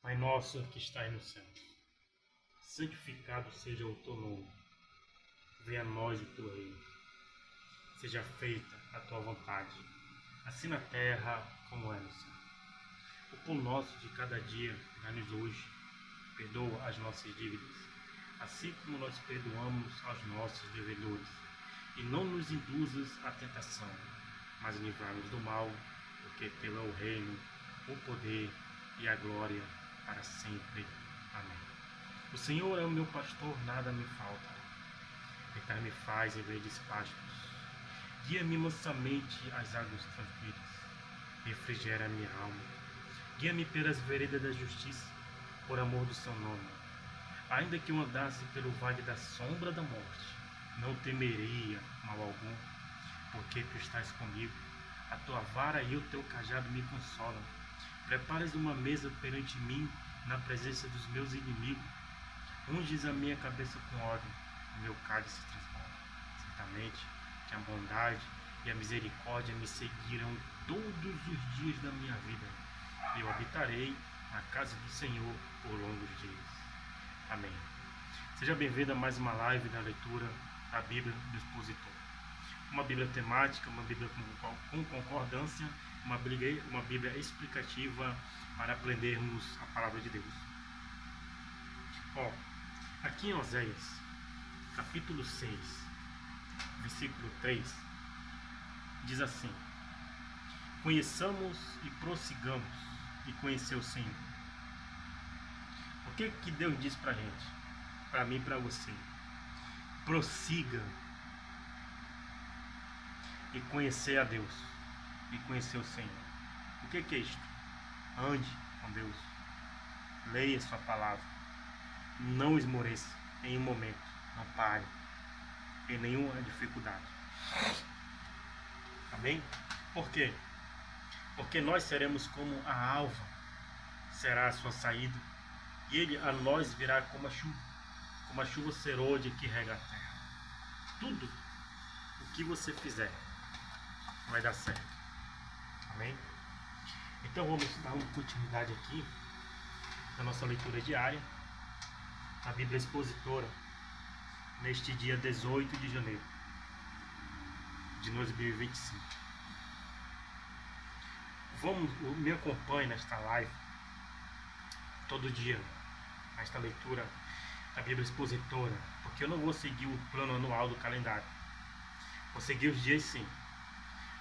Pai nosso que estais no céu, santificado seja o teu nome. Venha a nós o teu reino. Seja feita a tua vontade, assim na terra como é no céu. O pão nosso de cada dia dá-nos hoje. Perdoa as nossas dívidas, assim como nós perdoamos aos nossos devedores. E não nos induzas à tentação, mas livrai-nos do mal, porque teu é o reino, o poder e a glória para sempre. Amém. O Senhor é o meu pastor, nada me falta. Deitar-me faz em verdes pastos. Guia-me mansamente às águas tranquilas. Refrigera a minha alma. Guia-me pelas veredas da justiça, por amor do seu nome. Ainda que eu andasse pelo vale da sombra da morte, não temeria mal algum, porque tu estás comigo. A tua vara e o teu cajado me consolam. Preparas uma mesa perante mim, na presença dos meus inimigos. Unges a minha cabeça com óleo, o meu cálice se transborda. Certamente que a bondade e a misericórdia me seguirão todos os dias da minha vida. E eu habitarei na casa do Senhor por longos dias. Amém. Seja bem-vindo a mais uma live da leitura da Bíblia do Expositor. Uma Bíblia temática, uma Bíblia com concordância, uma Bíblia explicativa para aprendermos a palavra de Deus. Aqui em Oséias, capítulo 6, versículo 3, diz assim: conheçamos e prossigamos e conhecer o Senhor. O que Deus diz pra gente? Para mim e para você. Prossiga e conhecer a Deus e conhecer o Senhor. O que é isto? Ande com Deus. Leia sua palavra. Não esmoreça em um momento. Não pare em nenhuma dificuldade. Amém? Por quê? Porque nós seremos como a alva, será a sua saída, e ele a nós virá como a chuva serôdia que rega a terra. Tudo o que você fizer vai dar certo. Amém? Então vamos dar uma continuidade aqui na nossa leitura diária, a Bíblia Expositora, neste dia 18 de janeiro de 2025. Me acompanhe nesta live todo dia, nesta leitura da Bíblia Expositora, porque eu não vou seguir o plano anual do calendário, vou seguir os dias sim.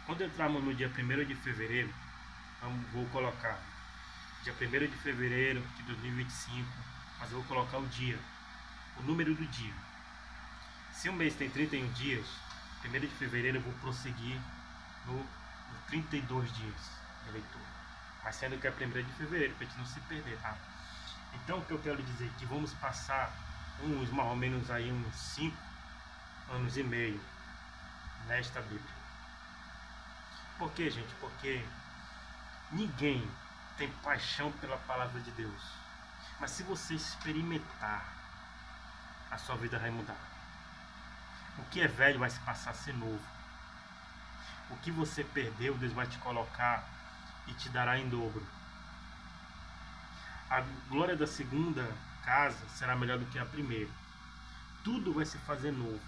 Quando entrarmos no dia 1º de fevereiro, vou colocar dia 1º de fevereiro de 2025, mas eu vou colocar o dia, o número do dia. Se um mês tem 31 dias, 1º de fevereiro eu vou prosseguir no 32 dias de leitura, mas sendo que é 1º de fevereiro, para a gente não se perder, tá? Então o que eu quero dizer é que vamos passar mais ou menos aí uns 5 anos e meio nesta Bíblia. Por quê, gente? Porque ninguém tem paixão pela palavra de Deus, mas se você experimentar, a sua vida vai mudar. O que é velho vai se passar a ser novo. O que você perdeu, Deus vai te colocar e te dará em dobro. A glória da segunda casa será melhor do que a primeira. Tudo vai se fazer novo.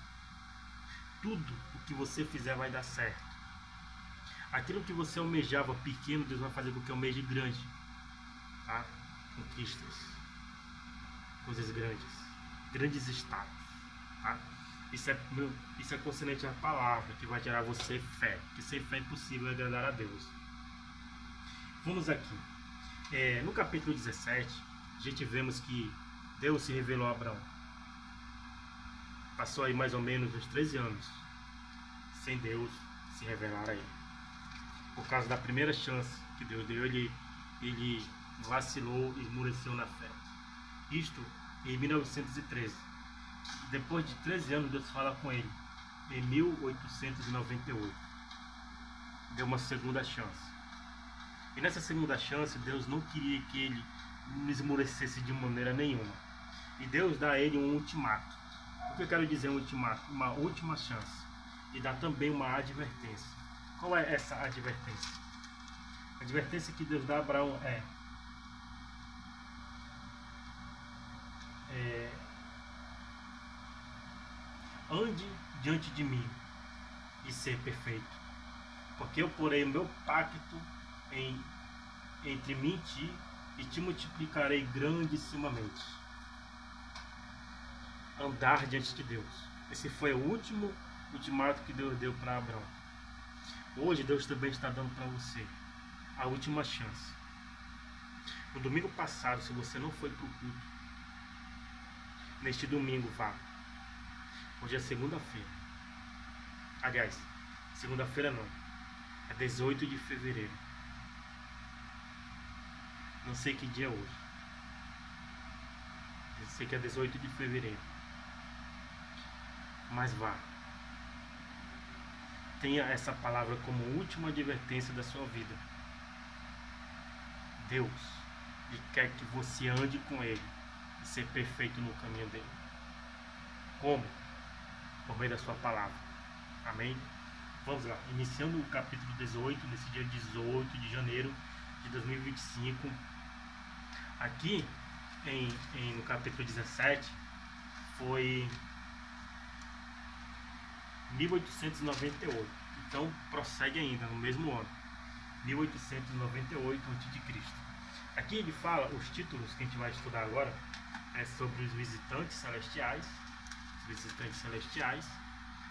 Tudo o que você fizer vai dar certo. Aquilo que você almejava pequeno, Deus vai fazer com que almeje grande. Tá? Conquistas. Coisas grandes. Grandes estados. Tá? Isso é consonante à palavra que vai gerar você fé. Porque sem fé é impossível agradar a Deus. Vamos aqui. No capítulo 17, a gente vemos que Deus se revelou a Abraão. Passou aí mais ou menos uns 13 anos sem Deus se revelar a ele. Por causa da primeira chance que Deus deu, ele vacilou e esmoreceu na fé. Isto em 1913. Depois de 13 anos, Deus fala com ele. Em 1898. Deu uma segunda chance. E nessa segunda chance, Deus não queria que ele esmorecesse de maneira nenhuma. E Deus dá a ele um ultimato. O que eu quero dizer um ultimato? Uma última chance. E dá também uma advertência. Qual é essa advertência? A advertência que Deus dá a Abraão é: ande diante de mim e ser perfeito, porque eu porei o meu pacto entre mim e ti, e te multiplicarei grandissimamente. Andar diante de Deus. Esse foi o último ultimato que Deus deu para Abraão. Hoje Deus também está dando para você a última chance. No domingo passado, se você não foi para o culto, neste domingo vá. Hoje é segunda-feira. Aliás, segunda-feira não. É 18 de fevereiro. Não sei que dia é hoje. Eu sei que é 18 de fevereiro. Mas vá. Tenha essa palavra como última advertência da sua vida. Deus quer que você ande com Ele e ser perfeito no caminho dele. Como? Por meio da sua palavra. Amém? Vamos lá. Iniciando o capítulo 18, nesse dia 18 de janeiro de 2025. Aqui no capítulo 17 foi 1898. Então prossegue ainda no mesmo ano, 1898 a.C. Aqui ele fala, os títulos que a gente vai estudar agora é sobre os visitantes celestiais,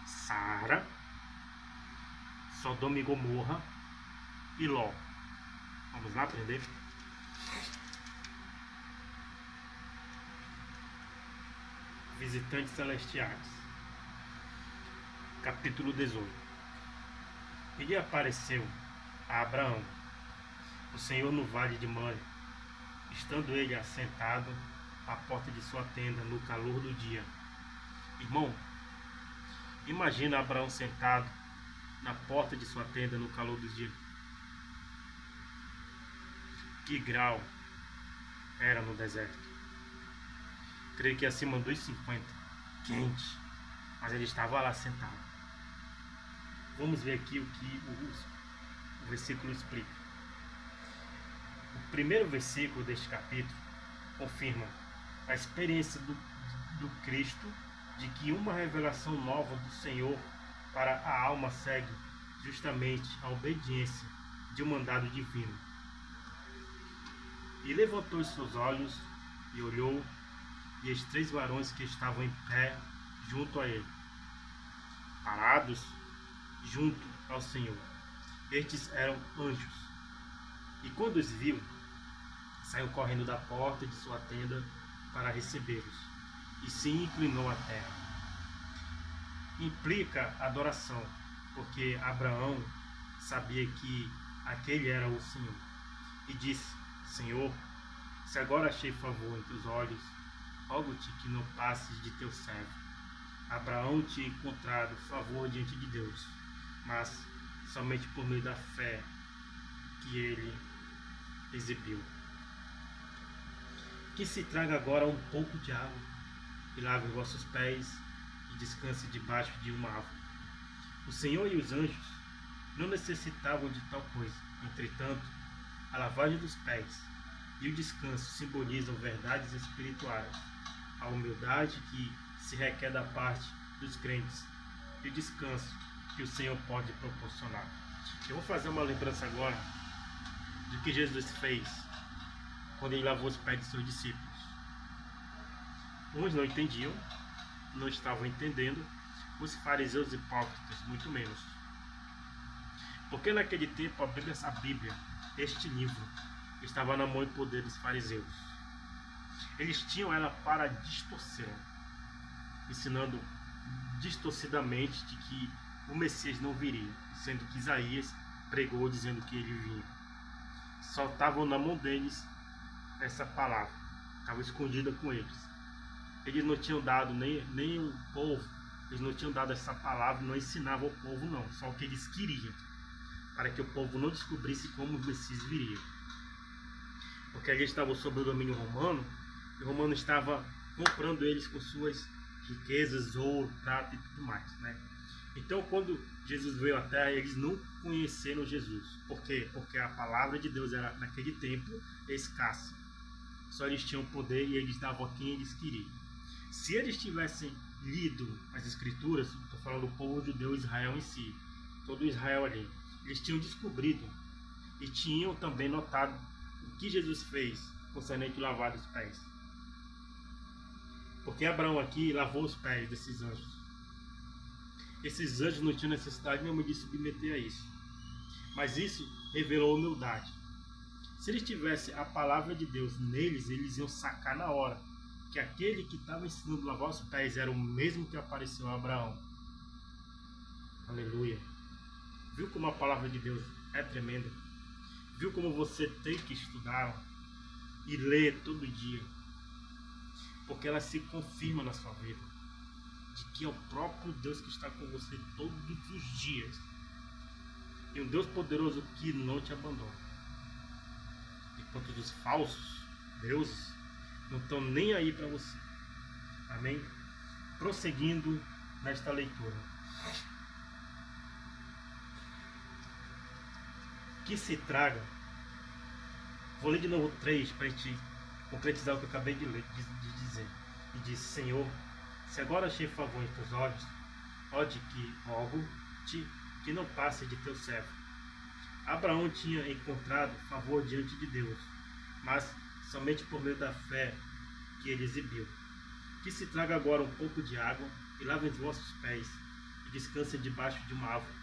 Sara, Sodoma e Gomorra e Ló. Vamos lá aprender? Visitantes celestiais, capítulo 18. Ele apareceu a Abraão, o Senhor, no vale de Manre, estando ele assentado à porta de sua tenda no calor do dia. Irmão, imagina Abraão sentado na porta de sua tenda no calor do dia. Que grau era no deserto? Creio que acima dos 50, quente, mas ele estava lá sentado. Vamos ver aqui o que o versículo explica. O primeiro versículo deste capítulo confirma a experiência do Cristo de que uma revelação nova do Senhor para a alma segue justamente a obediência de um mandado divino. E levantou os seus olhos e olhou, e os 3 varões que estavam em pé junto a ele, parados junto ao Senhor. Estes eram anjos. E quando os viu, saiu correndo da porta de sua tenda para recebê-los, e se inclinou à terra. Implica adoração, porque Abraão sabia que aquele era o Senhor. E disse: Senhor, se agora achei favor em teus olhos, rogo-te que não passes de teu servo. Abraão tinha encontrado favor diante de Deus, mas somente por meio da fé que ele exibiu. Que se traga agora um pouco de água e lave os vossos pés e descanse debaixo de uma árvore. O Senhor e os anjos não necessitavam de tal coisa. Entretanto, a lavagem dos pés e o descanso simbolizam verdades espirituais, a humildade que se requer da parte dos crentes e o descanso que o Senhor pode proporcionar. Eu vou fazer uma lembrança agora do que Jesus fez quando ele lavou os pés de seus discípulos. Uns não entendiam, não estavam entendendo, os fariseus hipócritas muito menos. Porque naquele tempo a Bíblia, este livro, estava na mão e poder dos fariseus. Eles tinham ela para distorcer, ensinando distorcidamente de que o Messias não viria, sendo que Isaías pregou dizendo que ele vinha. Só estavam na mão deles essa palavra, estava escondida com eles. Eles não tinham dado nem o povo, eles não tinham dado essa palavra, não ensinavam o povo não, só o que eles queriam, para que o povo não descobrisse como o Messias viria. Porque eles estavam sob o domínio romano, e o romano estava comprando eles com suas riquezas, ouro, prata e tudo mais, né? Então, quando Jesus veio à Terra, eles não conheceram Jesus. Por quê? Porque a palavra de Deus era, naquele tempo, escassa. só eles tinham poder e eles davam a quem eles queriam. Se eles tivessem lido as escrituras, estou falando do povo judeu, Israel em si, todo Israel ali, eles tinham descobrido e tinham também notado o que Jesus fez concernente lavar os pés. Porque Abraão aqui lavou os pés desses anjos. Esses anjos não tinham necessidade nenhuma de submeter a isso. Mas isso revelou humildade. Se eles tivessem a palavra de Deus neles, eles iam sacar na hora que aquele que estava ensinando a lavar os pés era o mesmo que apareceu a Abraão. Aleluia. Viu como a palavra de Deus é tremenda? Viu como você tem que estudar e ler todo dia? Porque ela se confirma na sua vida de que é o próprio Deus que está com você todos os dias. E um Deus poderoso que não te abandona. Enquanto os falsos deuses não estão nem aí para você. Amém? Prosseguindo nesta leitura. Que se traga. Vou ler de novo 3 para a gente concretizar o que eu acabei de dizer. E diz: Senhor, se agora achei favor em teus olhos, rogo-te que não passe de teu servo. Abraão tinha encontrado favor diante de Deus, mas somente por meio da fé que ele exibiu. Que se traga agora um pouco de água e lave os vossos pés e descanse debaixo de uma árvore.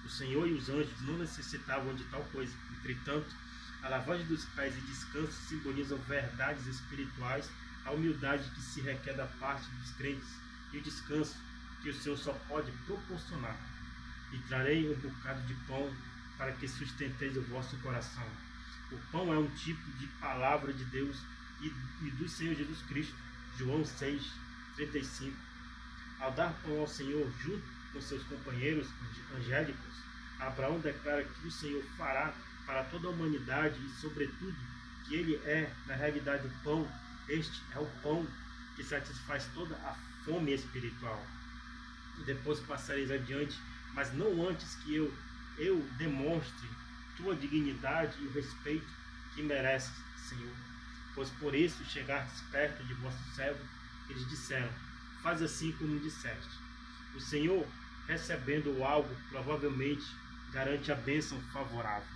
O Senhor e os anjos não necessitavam de tal coisa. Entretanto, a lavagem dos pés e descanso simbolizam verdades espirituais, a humildade que se requer da parte dos crentes e o descanso que o Senhor só pode proporcionar. E trarei um bocado de pão para que sustenteis o vosso coração. O pão é um tipo de palavra de Deus e do Senhor Jesus Cristo. João 6:35. Ao dar pão ao Senhor junto com seus companheiros angélicos, Abraão declara que o Senhor fará para toda a humanidade e, sobretudo, que ele é, na realidade, o pão. Este é o pão que satisfaz toda a fome espiritual. E depois passareis adiante, mas não antes que eu demonstre tua dignidade e o respeito que mereces, Senhor. Pois por isso chegastes perto de vosso servo. Eles disseram: faz assim como disseste. O Senhor, recebendo algo, provavelmente garante a bênção favorável.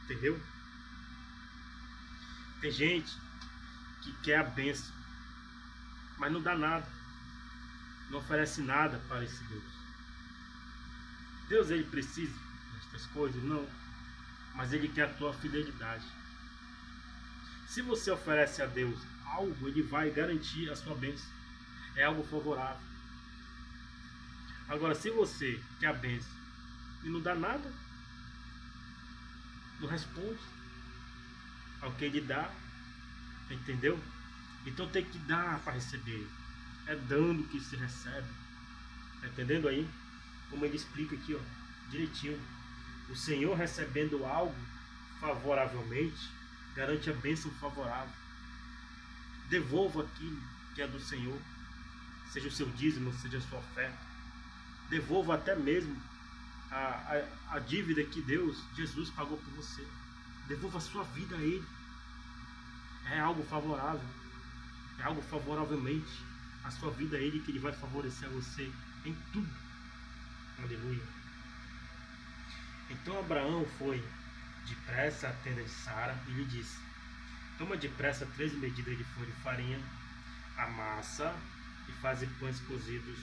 Entendeu? Tem gente que quer a bênção, mas não dá nada, não oferece nada para esse Deus. Deus, ele precisa destas coisas? Não, mas ele quer a tua fidelidade. Se você oferece a Deus algo, ele vai garantir a sua bênção. É algo favorável. Agora, se você quer a bênção e não dá nada, não responde ao que ele dá, entendeu? Então tem que dar para receber. É dando que se recebe. Tá entendendo aí? Como ele explica aqui, ó, direitinho. O Senhor, recebendo algo favoravelmente, garante a bênção favorável. Devolva aquilo que é do Senhor, seja o seu dízimo, seja a sua oferta. Devolva até mesmo a dívida que Jesus pagou por você. Devolva a sua vida a Ele. É algo favorável. É algo favoravelmente. A sua vida a Ele, que Ele vai favorecer a você em tudo. Aleluia. Então Abraão foi depressa à tenda de Sara e lhe disse: toma depressa 3 medidas de flor de farinha, amassa e faze pães cozidos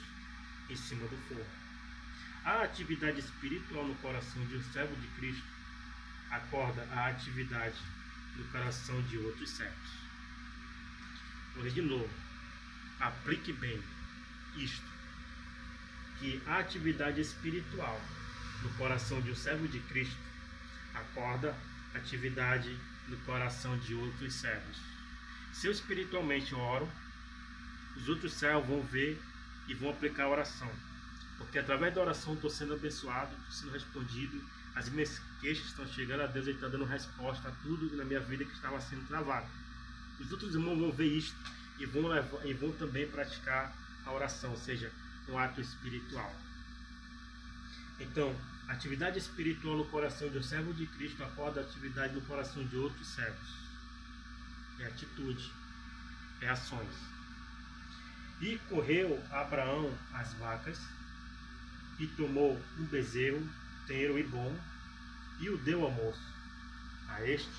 em cima do fogo. A atividade espiritual no coração de um servo de Cristo acorda a atividade no coração de outros servos. Vou ler de novo. Aplique bem isto, que a atividade espiritual no coração de um servo de Cristo acorda a atividade no coração de outros servos. Se eu espiritualmente oro, os outros servos vão ver e vão aplicar a oração. Porque através da oração estou sendo abençoado, estou sendo respondido, as minhas queixas estão chegando a Deus, Ele está dando resposta a tudo na minha vida que estava sendo travado. Os outros irmãos vão ver isto e vão também praticar a oração, ou seja, um ato espiritual. Então, a atividade espiritual no coração de um servo de Cristo acorda a atividade no coração de outros servos. é atitude, é ações. E correu Abraão às vacas, e tomou um bezerro, tenro e bom, e o deu ao moço. A este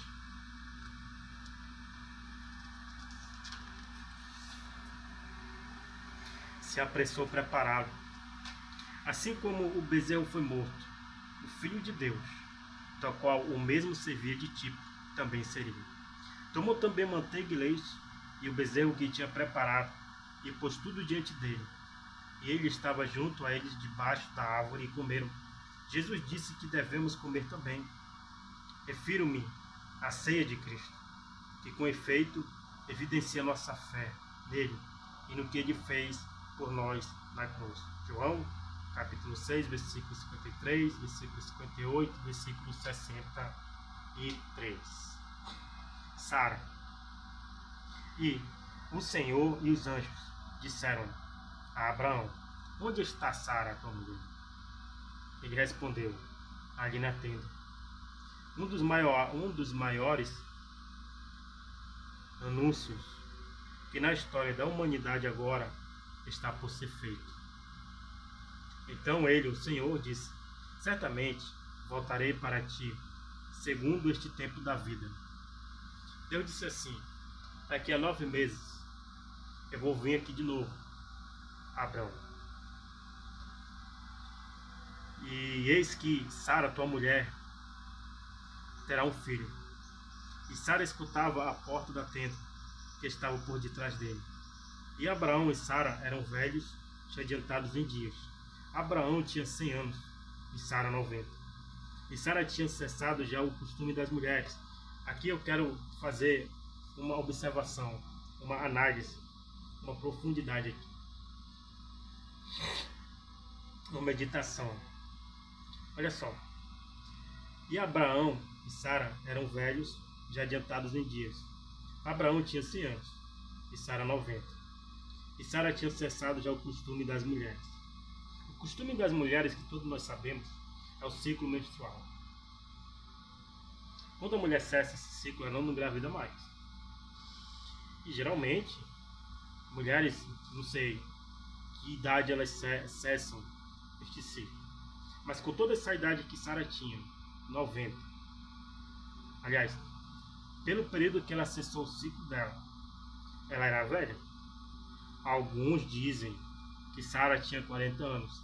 se apressou a prepará-lo. Assim como o bezerro foi morto, o Filho de Deus, do qual o mesmo servia de tipo, também seria. Tomou também manteiga e leite, e o bezerro que tinha preparado, e pôs tudo diante dele. E ele estava junto a eles debaixo da árvore, e comeram. Jesus disse que devemos comer também. Refiro-me à ceia de Cristo, que com efeito evidencia nossa fé nele e no que ele fez por nós na cruz. João, capítulo 6, versículo 53, versículo 58, versículo 63. Sara. E o Senhor e os anjos disseram a Abraão: onde está Sara, tua mulher? Ele respondeu: ali na tenda. Um dos maiores anúncios que na história da humanidade agora está por ser feito. Então ele, o Senhor, disse: certamente voltarei para ti, segundo este tempo da vida. Deus disse assim: daqui a 9 meses eu vou vir aqui de novo, Abraão. E eis que Sara, tua mulher, terá um filho. E Sara escutava a porta da tenda, que estava por detrás dele. E Abraão e Sara eram velhos, já adiantados em dias. Abraão tinha 100 anos e Sara 90. E Sara tinha cessado já o costume das mulheres. Aqui eu quero fazer uma observação, uma análise, uma profundidade aqui. Uma meditação. Olha só. E Abraão e Sara eram velhos, já adiantados em dias. Abraão tinha 100 anos e Sara 90. E Sara tinha cessado já o costume das mulheres. O costume das mulheres, que todos nós sabemos, é o ciclo menstrual. Quando a mulher cessa esse ciclo, ela não engravida mais. E geralmente, mulheres, não sei que idade elas cessam este ciclo. Mas com toda essa idade que Sara tinha, 90. Aliás, pelo período que ela cessou o ciclo dela, ela era velha. Alguns dizem que Sara tinha 40 anos.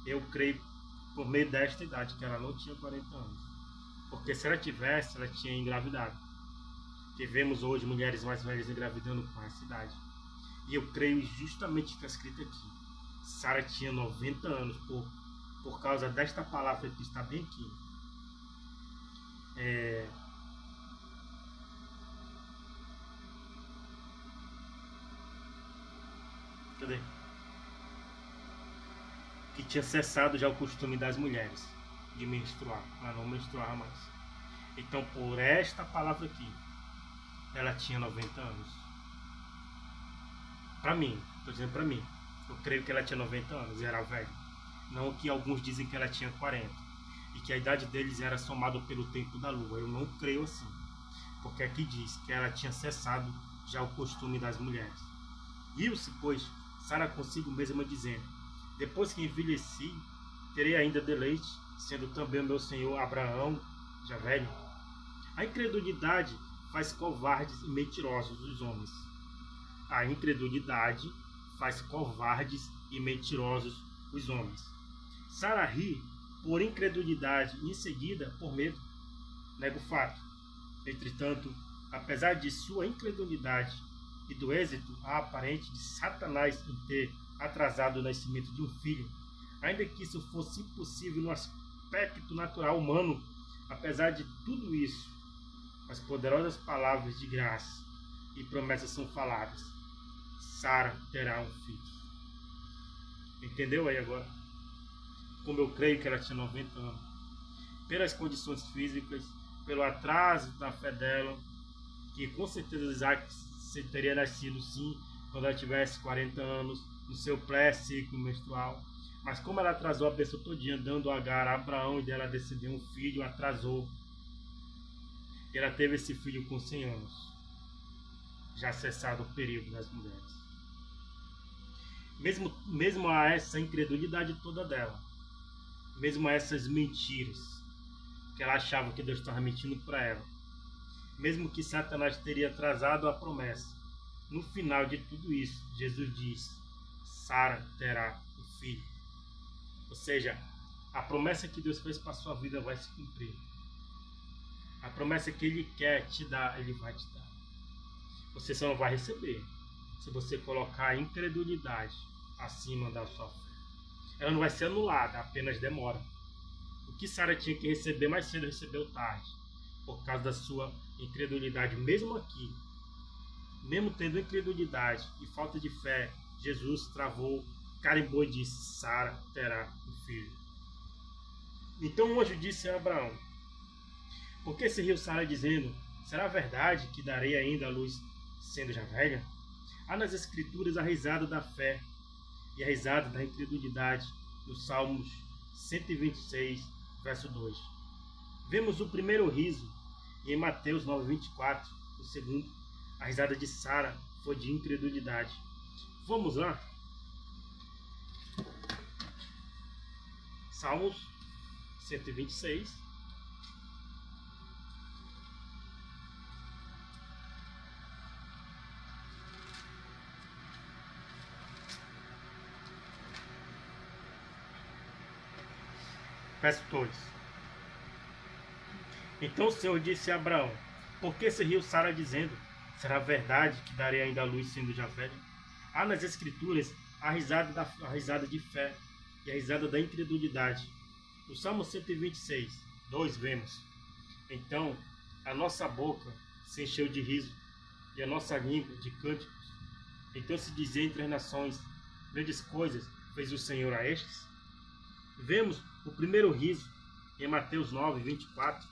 Eu creio, por meio desta idade, que ela não tinha 40 anos. Porque se ela tivesse, ela tinha engravidado. Porque vemos hoje mulheres mais velhas engravidando com essa idade. E eu creio justamente que está escrito aqui. Sara tinha 90 anos por causa desta palavra que está bem aqui. Cadê? Que tinha cessado já o costume das mulheres de menstruar. Ela não menstruava mais. Então, por esta palavra aqui, ela tinha 90 anos. Para mim, estou dizendo para mim. Eu creio que ela tinha 90 anos e era velha. Não que alguns dizem que ela tinha 40. E que a idade deles era somada pelo tempo da lua. Eu não creio assim. Porque aqui diz que ela tinha cessado já o costume das mulheres. Riu-se, pois, Sara consigo mesma dizendo: depois que envelheci, terei ainda deleite, sendo também o meu senhor Abraão já velho. A incredulidade faz covardes e mentirosos os homens. A incredulidade faz covardes e mentirosos os homens. Sara ri por incredulidade e em seguida por medo. Nega o fato. Entretanto, apesar de sua incredulidade e do êxito aparente de Satanás em ter atrasado o nascimento de um filho, ainda que isso fosse impossível no aspecto natural humano, apesar de tudo isso, as poderosas palavras de graça e promessas são faladas. Sara terá um filho. Entendeu aí agora? Como eu creio que ela tinha 90 anos. Pelas condições físicas, pelo atraso da fé dela, que com certeza Isaac teria nascido sim, quando ela tivesse 40 anos, no seu pré-ciclo menstrual. Mas como ela atrasou a pessoa todinha, dando Agar a Abraão e dela descender um filho, atrasou. E ela teve esse filho com 100 anos. já cessado o período das mulheres. Mesmo a essa incredulidade toda dela, mesmo a essas mentiras, que ela achava que Deus estava mentindo para ela, mesmo que Satanás teria atrasado a promessa, no final de tudo isso, Jesus diz: Sara terá um filho. Ou seja, a promessa que Deus fez para a sua vida vai se cumprir. A promessa que Ele quer te dar, Ele vai te dar. Você só não vai receber se você colocar a incredulidade acima da sua fé. Ela não vai ser anulada, apenas demora. O que Sara tinha que receber mais cedo, recebeu tarde, por causa da sua incredulidade. Mesmo aqui, mesmo tendo incredulidade e falta de fé, Jesus travou, carimbou e disse: Sara terá um filho. Então o anjo disse a Abraão: por que se riu Sara dizendo: será verdade que darei ainda a luz sendo já velha? Há nas escrituras a risada da fé e a risada da incredulidade, nos Salmos 126, verso 2. Vemos o primeiro riso e em Mateus 9:24, o segundo, a risada de Sara foi de incredulidade. Vamos lá? Salmos 126. Verso 2. Então o Senhor disse a Abraão: por que se riu Sara dizendo: será verdade que darei ainda a luz sendo já velha? Há nas escrituras a risada de fé e a risada da incredulidade. No Salmo 126, 2 vemos: então a nossa boca se encheu de riso e a nossa língua de cânticos. Então se dizia entre as nações: grandes coisas fez o Senhor a estes. Vemos o primeiro riso em Mateus 9:24.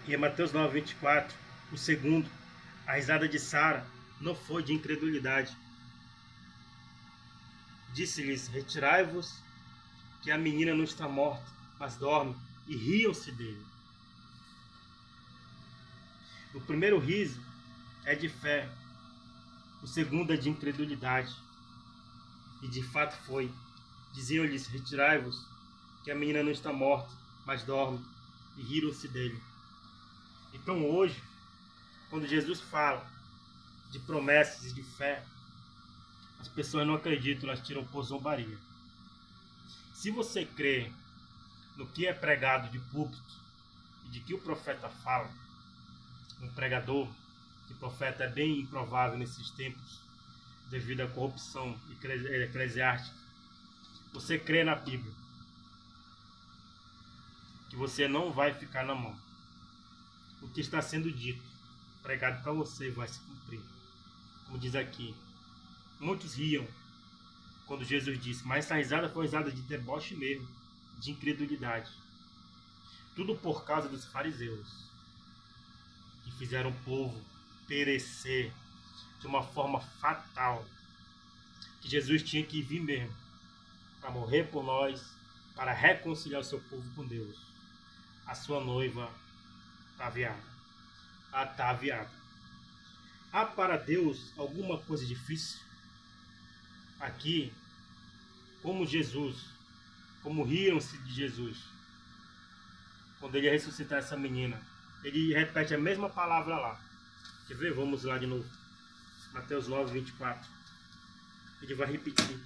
E em Mateus 9:24, o segundo, a risada de Sara não foi de incredulidade. Disse-lhes: retirai-vos, que a menina não está morta, mas dorme, e riam-se dele. O primeiro riso é de fé, o segundo é de incredulidade. E de fato foi. Diziam-lhes: retirai-vos, que a menina não está morta, mas dorme, e riram-se dele. Então hoje, quando Jesus fala de promessas e de fé, as pessoas não acreditam, elas tiram por zombaria. Se você crê no que é pregado de púlpito e de que o profeta fala, um pregador e profeta é bem improvável nesses tempos, devido à corrupção eclesiástica. Você crê na Bíblia, que você não vai ficar na mão. O que está sendo dito, pregado para você, vai se cumprir. Como diz aqui, muitos riam quando Jesus disse, mas essa risada foi uma risada de deboche mesmo, de incredulidade. Tudo por causa dos fariseus, que fizeram o povo perecer de uma forma fatal, que Jesus tinha que vir mesmo, para morrer por nós, para reconciliar o seu povo com Deus. A sua noiva ataviada. Ataviada. Há para Deus alguma coisa difícil? Aqui, como Jesus, como riam-se de Jesus, quando ele ia ressuscitar essa menina, ele repete a mesma palavra lá. Quer ver? Vamos lá de novo. Mateus 9:24. Ele vai repetir.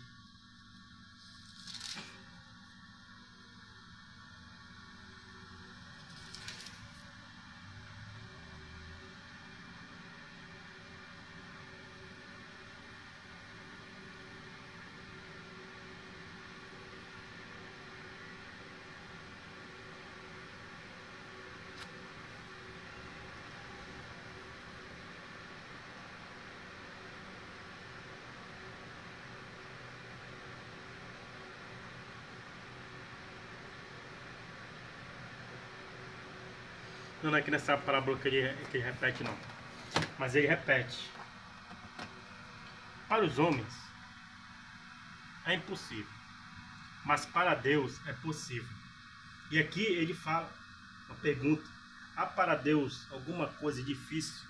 Não é aqui nessa parábola que ele repete, não. Mas ele repete: para os homens é impossível, mas para Deus é possível. E aqui ele fala, uma pergunta: há para Deus alguma coisa difícil?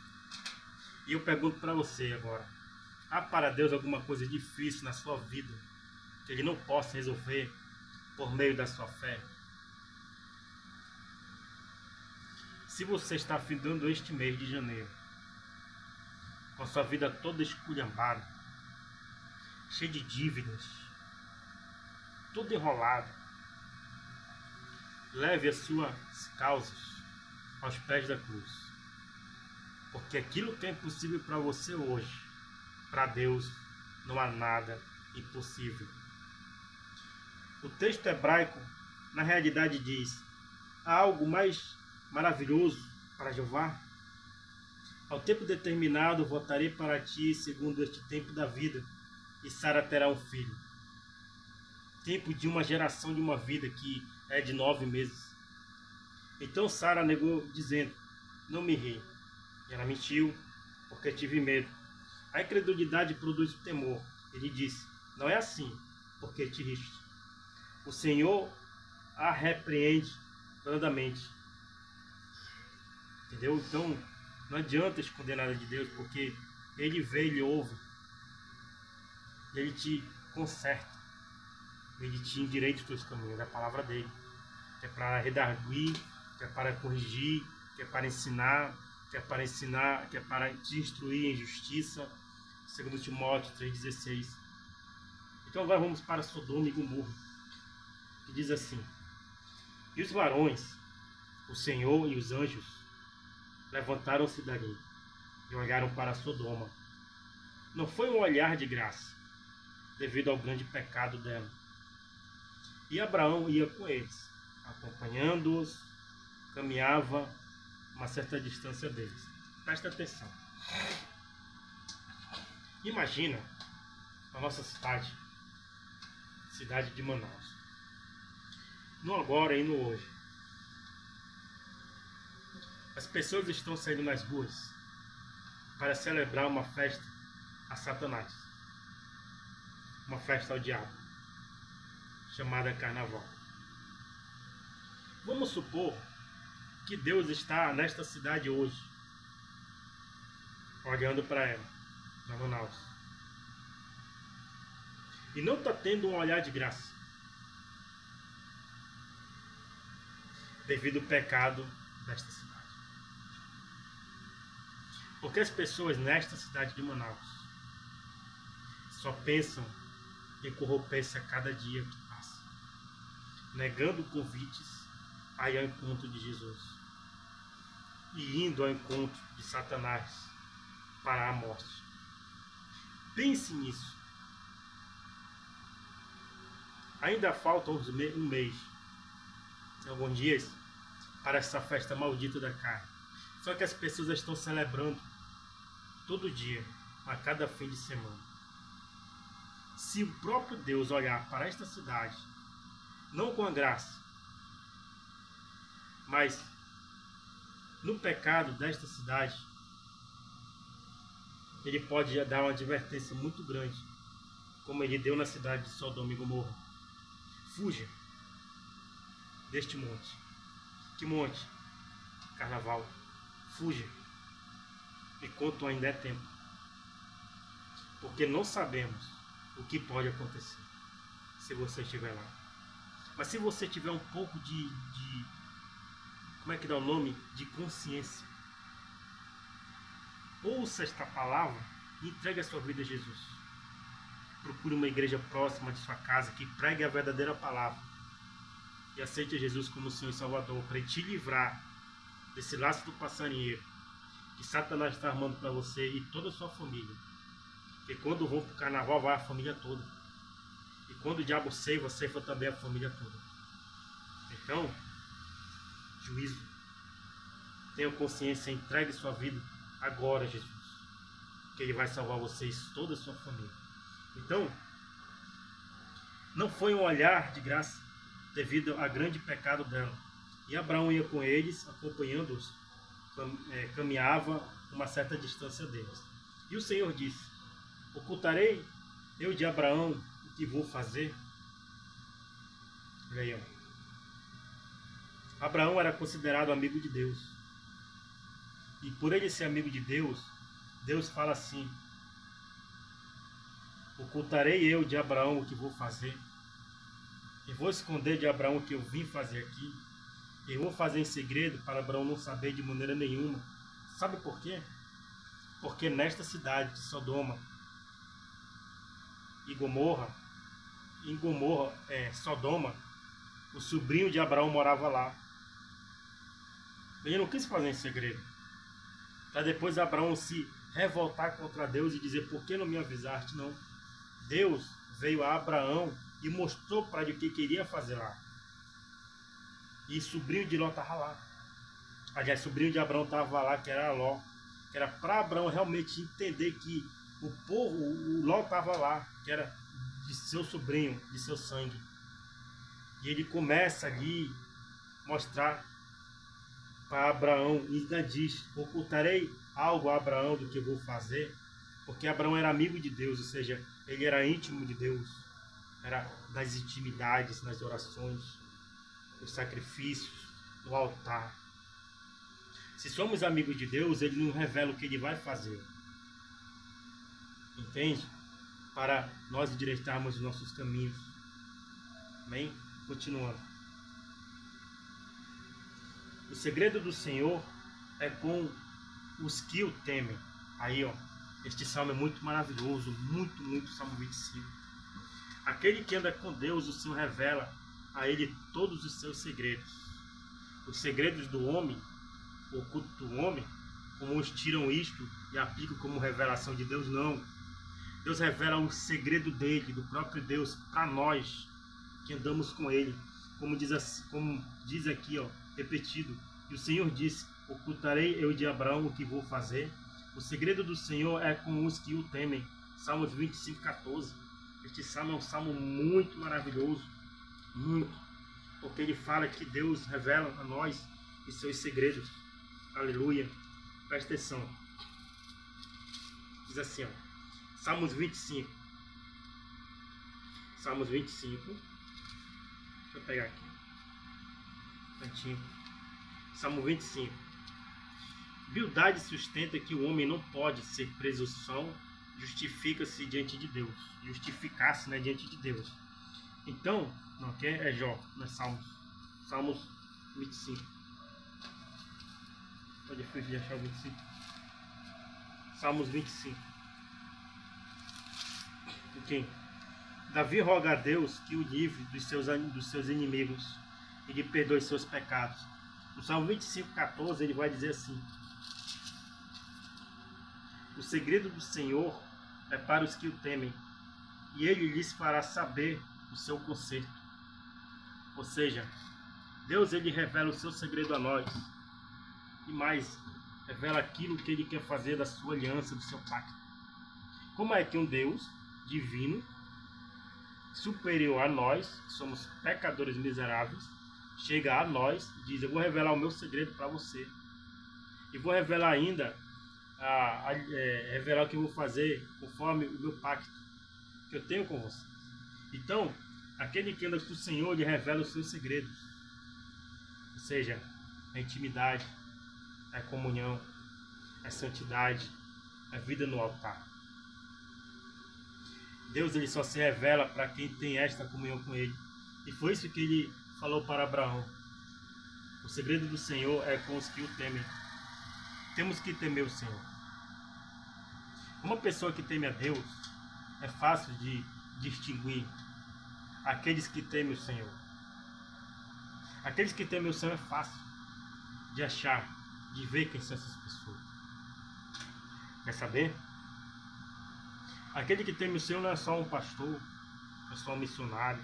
E eu pergunto para você agora: há para Deus alguma coisa difícil na sua vida que Ele não possa resolver por meio da sua fé? Se você está findando este mês de janeiro com a sua vida toda esculhambada, cheia de dívidas, tudo enrolado, leve as suas causas aos pés da cruz. Porque aquilo que é impossível para você hoje, para Deus não há nada impossível. O texto hebraico, na realidade, diz: há algo mais maravilhoso para Jeová? Ao tempo determinado voltarei para ti segundo este tempo da vida, e Sara terá um filho. Tempo de uma geração de uma vida que é de 9 meses. Então Sara negou, dizendo: não me ri. Ela mentiu, porque tive medo. A incredulidade produz o temor. Ele disse: não é assim, porque te riste. O Senhor a repreende brandamente. Entendeu? Então, não adianta esconder nada de Deus, porque Ele vê, Ele ouve. Ele te conserta. Ele te endireita os teus caminhos. É a palavra dele. Que é para redarguir, que é para corrigir, que é para ensinar, que é para ensinar, que é para te instruir em justiça. 2 Timóteo 3,16. Então agora vamos para Sodoma e Gomorra, que diz assim: e os varões, o Senhor e os anjos, levantaram-se dali e olharam para Sodoma. Não foi um olhar de graça, devido ao grande pecado dela. E Abraão ia com eles, acompanhando-os, caminhava uma certa distância deles. Presta atenção. Imagina a nossa cidade de Manaus. No agora e no hoje. As pessoas estão saindo nas ruas para celebrar uma festa a Satanás. Uma festa ao diabo, chamada Carnaval. Vamos supor que Deus está nesta cidade hoje, olhando para ela, para Manaus, e não está tendo um olhar de graça, devido ao pecado desta cidade. Porque as pessoas nesta cidade de Manaus só pensam em corromper-se a cada dia que passa, negando convites a ir ao encontro de Jesus e indo ao encontro de Satanás para a morte. Pense nisso. Ainda falta um mês, alguns dias, para essa festa maldita da carne. Só que as pessoas estão celebrando todo dia, a cada fim de semana. Se o próprio Deus olhar para esta cidade, não com a graça, mas no pecado desta cidade, Ele pode dar uma advertência muito grande, como Ele deu na cidade de Sodoma e Gomorra. Fuja deste monte. Que monte? Carnaval. Fuja. Enquanto ainda é tempo. Porque não sabemos o que pode acontecer se você estiver lá. Mas se você tiver um pouco de como é que dá o nome? De consciência. Ouça esta palavra e entregue a sua vida a Jesus. Procure uma igreja próxima de sua casa que pregue a verdadeira palavra. E aceite Jesus como Senhor e Salvador para te livrar desse laço do passarinheiro que Satanás está armando para você e toda a sua família. Porque quando vão para o carnaval, vai a família toda. E quando o diabo ceifa, ceifa também a família toda. Então, juízo. Tenha consciência, entregue sua vida agora, Jesus. Que Ele vai salvar vocês, toda a sua família. Então, não foi um olhar de graça devido ao grande pecado dela. E Abraão ia com eles, acompanhando-os, caminhava uma certa distância deles. E o Senhor disse: ocultarei eu de Abraão o que vou fazer? Olha aí, ó. Abraão era considerado amigo de Deus. E por ele ser amigo de Deus, Deus fala assim: ocultarei eu de Abraão o que vou fazer? E vou esconder de Abraão o que eu vim fazer aqui? Eu vou fazer em segredo para Abraão não saber de maneira nenhuma. Sabe por quê? Porque nesta cidade de Sodoma e Gomorra, Sodoma, o sobrinho de Abraão morava lá. Ele não quis fazer em segredo, para depois Abraão se revoltar contra Deus e dizer: por que não me avisaste? Não. Deus veio a Abraão e mostrou para ele o que queria fazer lá. E sobrinho de Ló estava lá. Aliás, sobrinho de Abraão estava lá, que era Ló. Que era para Abraão realmente entender que o povo, o Ló estava lá, que era de seu sobrinho, de seu sangue. E ele começa ali mostrar para Abraão e ainda diz: ocultarei algo a Abraão do que eu vou fazer? Porque Abraão era amigo de Deus, ou seja, ele era íntimo de Deus. Era das intimidades, nas orações, nos sacrifícios, no altar. Se somos amigos de Deus, ele não revela o que ele vai fazer. Entende? Para nós endireitarmos os nossos caminhos. Amém? Continuando. O segredo do Senhor é com os que o temem. Aí, ó, este salmo é muito maravilhoso, muito, Salmo 25. Aquele que anda com Deus, o Senhor revela a ele todos os seus segredos. Os segredos do homem, oculto do homem, como uns tiram isto e aplicam como revelação de Deus, não. Deus revela o segredo dele, do próprio Deus, para nós que andamos com ele. Como diz aqui, ó, repetido: e o Senhor disse: ocultarei eu de Abraão o que vou fazer? O segredo do Senhor é com os que o temem. Salmos 25, 14. Este salmo é um salmo muito maravilhoso, muito, porque ele fala que Deus revela a nós os seus segredos. Aleluia. Presta atenção. Diz assim, ó, Salmos 25. Salmos 25. Deixa eu pegar aqui. Cantinho. Salmo 25. Bildade sustenta que o homem não pode ser presunção, justifica-se diante de Deus. Justificar-se, né, diante de Deus. Então, não, aqui é Jó, não é Salmos. Salmos 25. Tá difícil de achar o 25. Salmos 25. Ok. Davi roga a Deus que o livre dos seus inimigos e lhe perdoe seus pecados. No Salmo 25, 14, ele vai dizer assim: o segredo do Senhor é para os que o temem, e ele lhes fará saber o seu conserto. Ou seja, Deus, ele revela o seu segredo a nós, e mais, revela aquilo que ele quer fazer da sua aliança, do seu pacto. Como é que um Deus divino, superior a nós, que somos pecadores miseráveis, chega a nós e diz: eu vou revelar o meu segredo para você, e vou revelar ainda revelar o que eu vou fazer conforme o meu pacto que eu tenho com você. Então, aquele que anda com o Senhor, ele revela os seus segredos, ou seja, a intimidade, a comunhão, a santidade, a vida no altar. Deus, ele só se revela para quem tem esta comunhão com ele, e foi isso que ele falou para Abraão: o segredo do Senhor é com os que o temem. Temos que temer o Senhor. Uma pessoa que teme a Deus, é fácil de distinguir aqueles que temem o Senhor. Aqueles que temem o Senhor é fácil de achar, de ver quem são essas pessoas. Quer saber? Aquele que teme o Senhor não é só um pastor, não é só um missionário,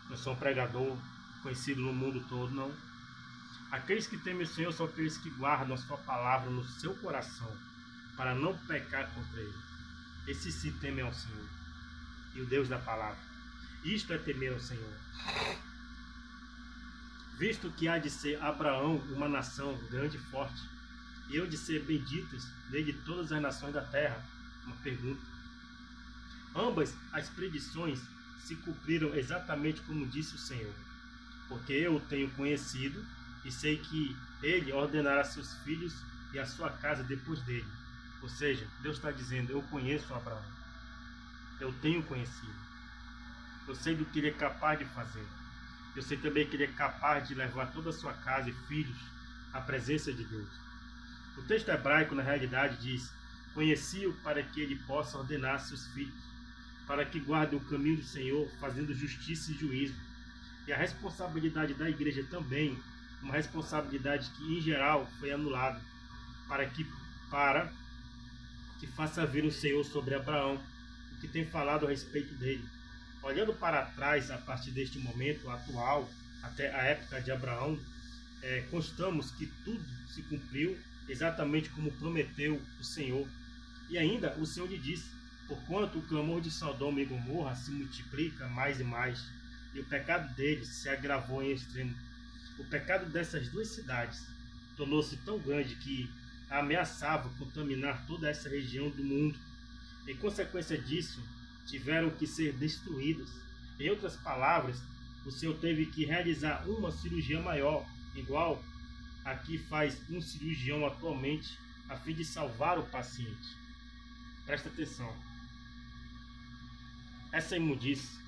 não é só um pregador conhecido no mundo todo, não. Aqueles que temem o Senhor são aqueles que guardam a sua palavra no seu coração, para não pecar contra ele. Esses sim temem ao Senhor e o Deus da palavra. Isto é temer ao Senhor. Visto que há de ser Abraão uma nação grande e forte, e eu de ser benditas nele todas as nações da terra? Uma pergunta. Ambas as predições se cumpriram exatamente como disse o Senhor, porque eu o tenho conhecido e sei que ele ordenará seus filhos e a sua casa depois dele. Ou seja, Deus está dizendo, eu conheço Abraão, eu tenho conhecido, eu sei do que ele é capaz de fazer, eu sei também que ele é capaz de levar toda a sua casa e filhos à presença de Deus. O texto hebraico, na realidade, diz, conheci-o para que ele possa ordenar seus filhos, para que guardem o caminho do Senhor, fazendo justiça e juízo. E a responsabilidade da igreja também, uma responsabilidade que em geral foi anulada, para que faça vir o Senhor sobre Abraão, o que tem falado a respeito dele. Olhando para trás, a partir deste momento atual, até a época de Abraão, constamos que tudo se cumpriu exatamente como prometeu o Senhor. E ainda o Senhor lhe disse, porquanto o clamor de Sodoma e Gomorra se multiplica mais e mais, e o pecado deles se agravou em extremo. O pecado dessas duas cidades tornou-se tão grande que ameaçava contaminar toda essa região do mundo. Em consequência disso, tiveram que ser destruídas. Em outras palavras, o Senhor teve que realizar uma cirurgia maior, igual a que faz um cirurgião atualmente, a fim de salvar o paciente. Presta atenção. Essa imundície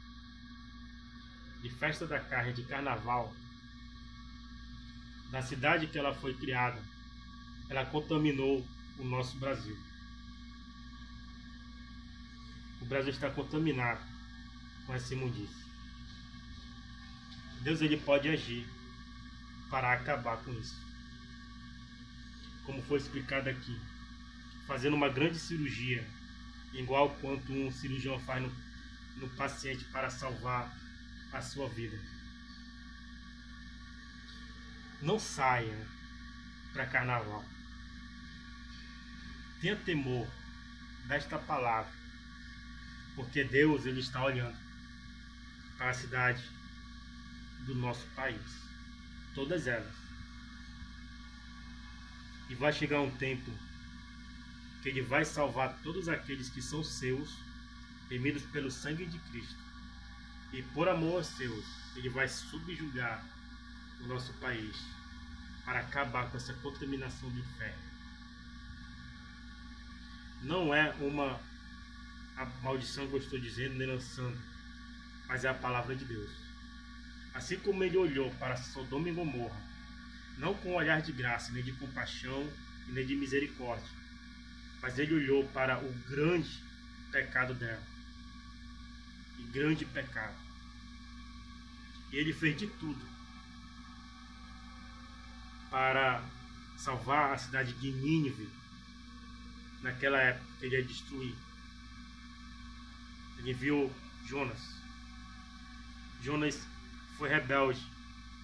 de festa da carne, de carnaval, da cidade que ela foi criada, ela contaminou o nosso Brasil. O Brasil está contaminado com essa imundície. Deus ele pode agir para acabar com isso. Como foi explicado aqui, fazendo uma grande cirurgia, igual quanto um cirurgião faz no paciente para salvar a sua vida. Não saia para carnaval. Tenha temor desta palavra, porque Deus ele está olhando para a cidade do nosso país, todas elas. E vai chegar um tempo que ele vai salvar todos aqueles que são seus, remidos pelo sangue de Cristo. E por amor aos seus, ele vai subjugar o nosso país para acabar com essa contaminação do inferno. Não é a maldição que eu estou dizendo, nem lançando, mas é a palavra de Deus. Assim como ele olhou para Sodoma e Gomorra, não com um olhar de graça, nem de compaixão e nem de misericórdia, mas ele olhou para o grande pecado dela. E grande pecado. E ele fez de tudo para salvar a cidade de Nínive naquela época que ele ia destruir. Ele enviou Jonas. Jonas foi rebelde,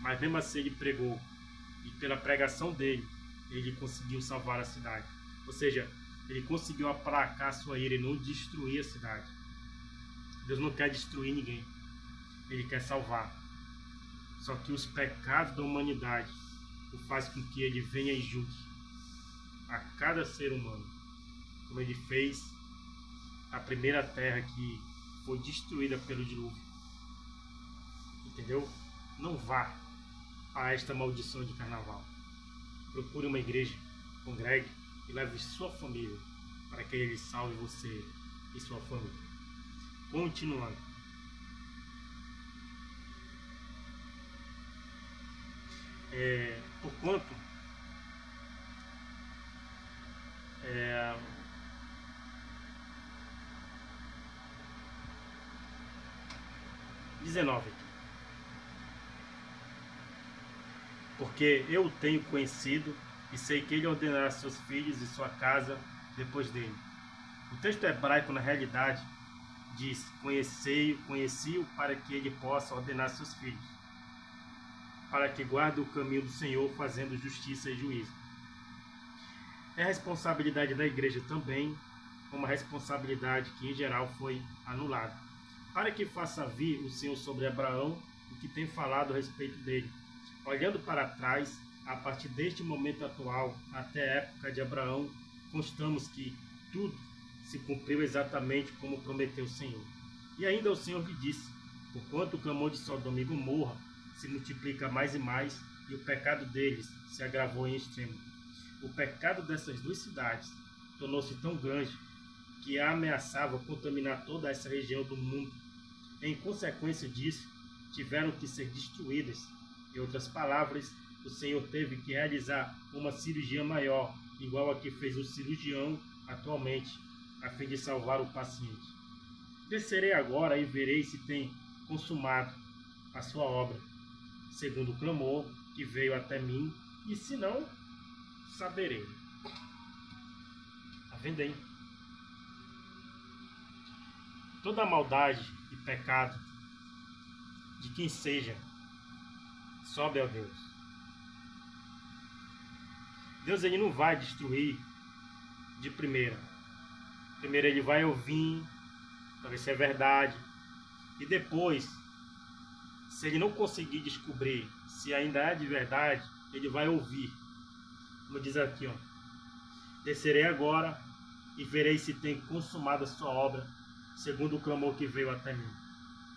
mas mesmo assim ele pregou. E pela pregação dele, ele conseguiu salvar a cidade. Ou seja, ele conseguiu aplacar a sua ira e não destruir a cidade. Deus não quer destruir ninguém. Ele quer salvar. Só que os pecados da humanidade o faz com que ele venha e julgue a cada ser humano, como ele fez a primeira terra que foi destruída pelo dilúvio. Entendeu? Não vá a esta maldição de carnaval. Procure uma igreja, congregue e leve sua família para que ele salve você e sua família. Continuando. Porquanto 19. Porque eu o tenho conhecido e sei que ele ordenará seus filhos e sua casa depois dele. O texto hebraico, na realidade, diz: conheci-o para que ele possa ordenar seus filhos, para que guarde o caminho do Senhor, fazendo justiça e juízo. É a responsabilidade da igreja também, uma responsabilidade que em geral foi anulada, para que faça vir o Senhor sobre Abraão o que tem falado a respeito dele. Olhando para trás, a partir deste momento atual até a época de Abraão, constamos que tudo se cumpriu exatamente como prometeu o Senhor. E ainda o Senhor lhe disse: porquanto o clamor de Sodoma e Gomorra se multiplica mais e mais, e o pecado deles se agravou em extremo. O pecado dessas duas cidades tornou-se tão grande que ameaçava contaminar toda essa região do mundo. Em consequência disso, tiveram que ser destruídas. Em outras palavras, o Senhor teve que realizar uma cirurgia maior, igual a que fez o cirurgião atualmente, a fim de salvar o paciente. Descerei agora e verei se tem consumado a sua obra, segundo o clamor que veio até mim, e se não, saberei. Está vendo aí? Toda a maldade e pecado de quem seja sobe a Deus. Deus ele não vai destruir de primeira. Primeiro ele vai ouvir para ver se é verdade. E depois, se ele não conseguir descobrir se ainda é de verdade, ele vai ouvir. Como diz aqui, ó. Descerei agora e verei se tem consumado a sua obra, segundo o clamor que veio até mim.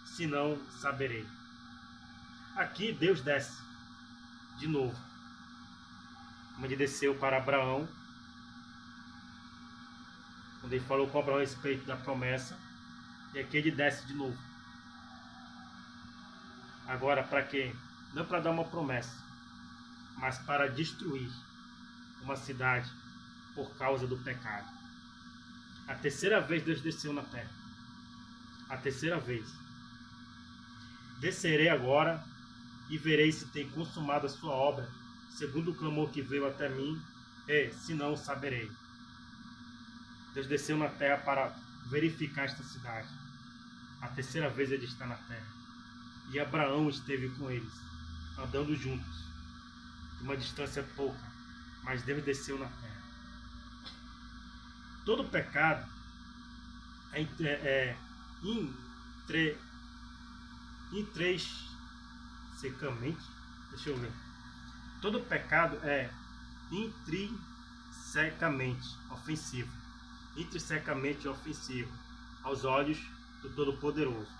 Se não, saberei. Aqui Deus desce de novo. Como ele desceu para Abraão, quando ele falou com Abraão a respeito da promessa, e aqui ele desce de novo. Agora para quê? Não para dar uma promessa, mas para destruir uma cidade por causa do pecado. A terceira vez Deus desceu na terra. A terceira vez. Descerei agora e verei se tem consumado a sua obra, segundo o clamor que veio até mim, e se não, saberei. Deus desceu na terra para verificar esta cidade. A terceira vez ele está na terra. E Abraão esteve com eles, andando juntos, de uma distância pouca, mas Deus desceu na terra. Todo pecado intrinsecamente, deixa eu ver. Todo pecado é intrinsecamente ofensivo. Intrinsecamente ofensivo aos olhos do Todo-Poderoso.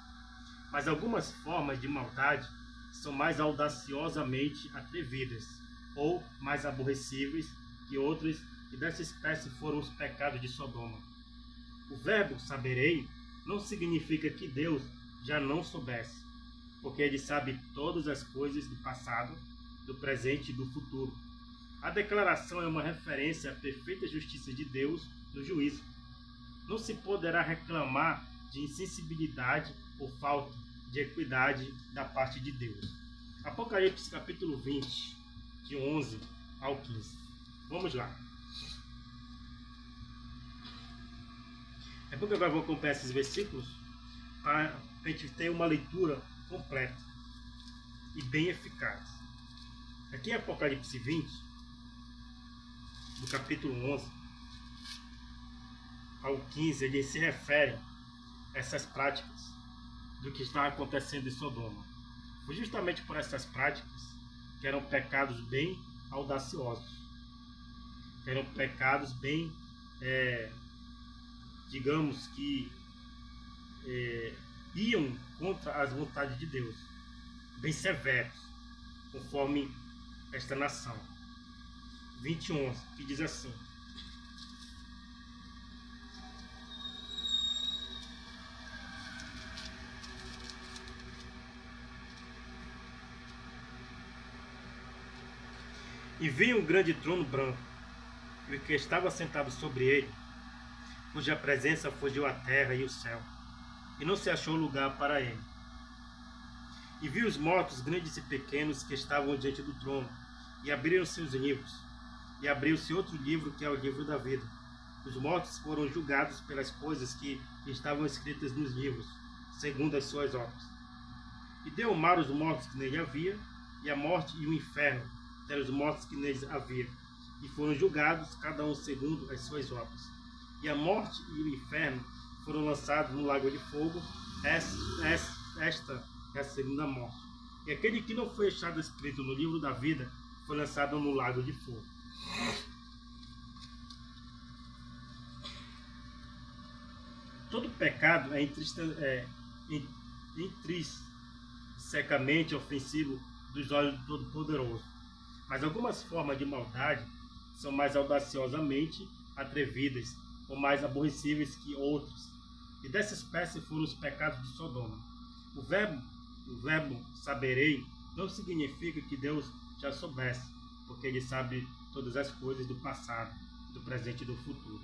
Mas algumas formas de maldade são mais audaciosamente atrevidas ou mais aborrecíveis que outras, e dessa espécie foram os pecados de Sodoma. O verbo saberei não significa que Deus já não soubesse, porque ele sabe todas as coisas do passado, do presente e do futuro. A declaração é uma referência à perfeita justiça de Deus no juízo. Não se poderá reclamar de insensibilidade ou falta de equidade da parte de Deus. Apocalipse capítulo 20, de 11 ao 15. Vamos lá. É porque agora vou acompanhar esses versículos para a gente ter uma leitura completa e bem eficaz. Aqui em Apocalipse 20, do capítulo 11 ao 15, ele se refere a essas práticas do que estava acontecendo em Sodoma. Foi justamente por essas práticas que eram pecados bem audaciosos, que eram pecados bem, digamos que iam contra as vontades de Deus, bem severos, conforme esta nação. 21, que diz assim: e vi um grande trono branco, e o que estava sentado sobre ele, cuja presença fugiu a terra e o céu, e não se achou lugar para ele. E vi os mortos, grandes e pequenos, que estavam diante do trono, e abriram-se os livros, e abriu-se outro livro, que é o livro da vida. Os mortos foram julgados pelas coisas que estavam escritas nos livros, segundo as suas obras. E deu o mar os mortos que nele havia, e a morte e o inferno deram os mortos que neles havia, e foram julgados, cada um segundo as suas obras. E a morte e o inferno foram lançados no lago de fogo. Esta é a segunda morte. E aquele que não foi achado escrito no livro da vida foi lançado no lago de fogo. Todo pecado é intrinsecamente ofensivo dos olhos do Todo-Poderoso, mas algumas formas de maldade são mais audaciosamente atrevidas ou mais aborrecíveis que outras. E dessa espécie foram os pecados de Sodoma. O verbo saberei não significa que Deus já soubesse, porque Ele sabe todas as coisas do passado, do presente e do futuro.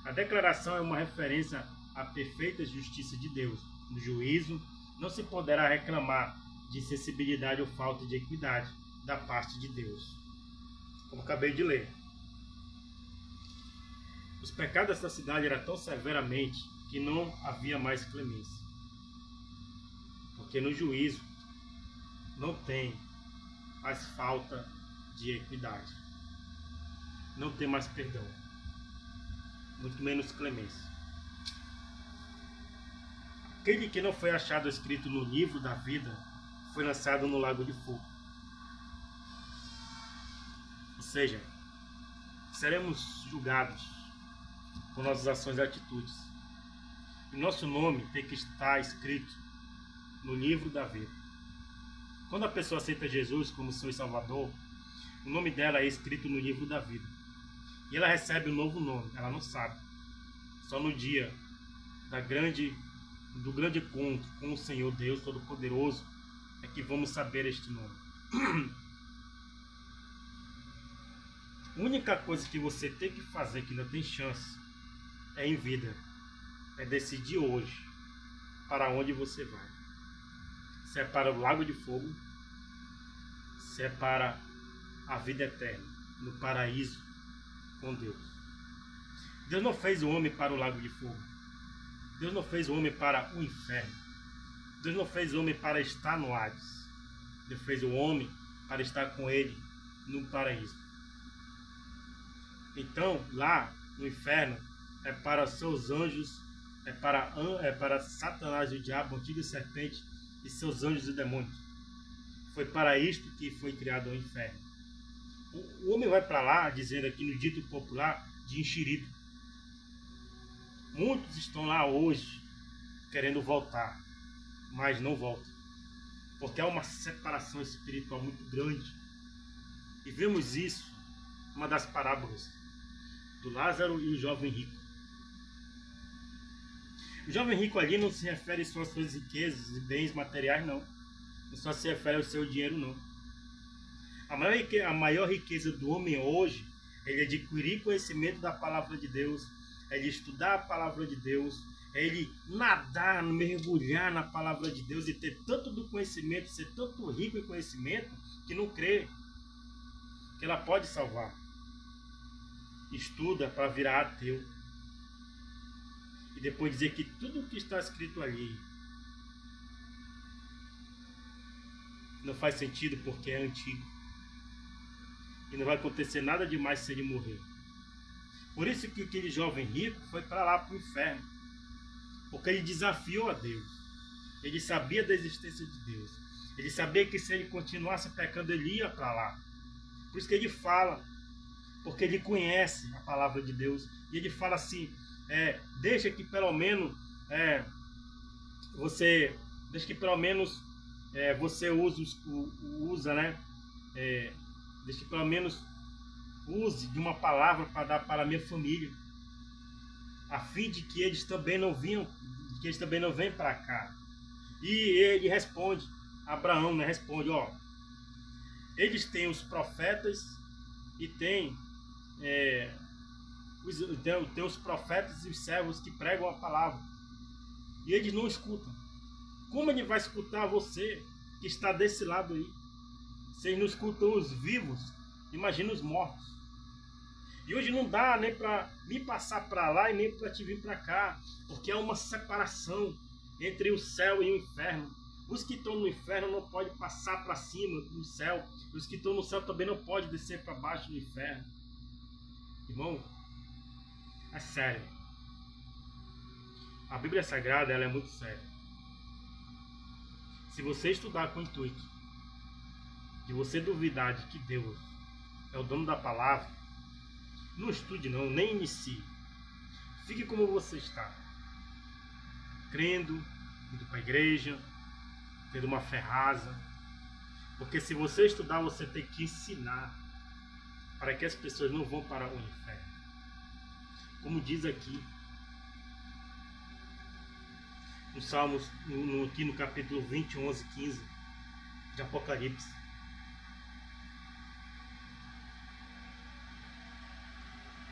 A declaração é uma referência à perfeita justiça de Deus. No juízo, não se poderá reclamar de insensibilidade ou falta de equidade da parte de Deus. Como acabei de ler. Os pecados dessa cidade eram tão severamente que não havia mais clemência. Porque no juízo não tem mais falta de equidade. Não tem mais perdão. Muito menos clemência. Aquele que não foi achado escrito no livro da vida foi lançado no lago de fogo. Ou seja, seremos julgados por nossas ações e atitudes. E nosso nome tem que estar escrito no livro da vida. Quando a pessoa aceita Jesus como seu Salvador, o nome dela é escrito no livro da vida. E ela recebe um novo nome, ela não sabe. Só no dia do grande encontro com o Senhor Deus Todo-Poderoso é que vamos saber este nome. A única coisa que você tem que fazer, que ainda tem chance, é em vida. É decidir hoje para onde você vai. Se é para o lago de fogo, se é para a vida eterna, no paraíso com Deus. Deus não fez o homem para o lago de fogo. Deus não fez o homem para o inferno. Deus não fez o homem para estar no Hades. Deus fez o homem para estar com ele no paraíso. Então, lá no inferno, é para seus anjos, é para Satanás e o diabo, a antiga serpente, e seus anjos e demônios. Foi para isto que foi criado o inferno. O homem vai para lá, dizendo aqui no dito popular, de enxerido. Muitos estão lá hoje querendo voltar, mas não voltam. Porque há uma separação espiritual muito grande. E vemos isso numa das parábolas do Lázaro e o jovem rico. O jovem rico ali não se refere só às suas riquezas e bens materiais, não. Não só se refere ao seu dinheiro, não. A maior riqueza do homem hoje é ele adquirir conhecimento da palavra de Deus, é ele estudar a palavra de Deus, é ele nadar, mergulhar na palavra de Deus e ter tanto do conhecimento, ser tanto rico em conhecimento, que não crê que ela pode salvar. Estuda para virar ateu. E depois dizer que tudo o que está escrito ali não faz sentido porque é antigo. E não vai acontecer nada demais se ele morrer. Por isso que aquele jovem rico foi para lá, para o inferno. Porque ele desafiou a Deus. Ele sabia da existência de Deus. Ele sabia que se ele continuasse pecando, ele ia para lá. Por isso que ele fala. Porque ele conhece a palavra de Deus. E ele fala assim, deixa que pelo menos você usa, né? Deixa que pelo menos use de uma palavra para dar para a minha família, a fim de que eles também não venham para cá. E ele responde, Abraão, né, responde, eles têm os profetas e tem os profetas e os servos que pregam a palavra, e eles não escutam. Como ele vai escutar você que está desse lado aí? Se eles não escutam os vivos, imagina os mortos. E hoje não dá nem para me passar para lá e nem para te vir para cá, porque há uma separação entre o céu e o inferno. Os que estão no inferno não podem passar para cima do céu, os que estão no céu também não podem descer para baixo do inferno. Irmão, é sério. A Bíblia Sagrada, ela é muito séria. Se você estudar com o intuito de você duvidar de que Deus é o dono da palavra, não estude não, nem inicie. Fique como você está, crendo, indo para a igreja, tendo uma fé rasa. Porque se você estudar, você tem que ensinar para que as pessoas não vão para o inferno. Como diz aqui no Salmos, aqui no capítulo 20, 11, 15 de Apocalipse.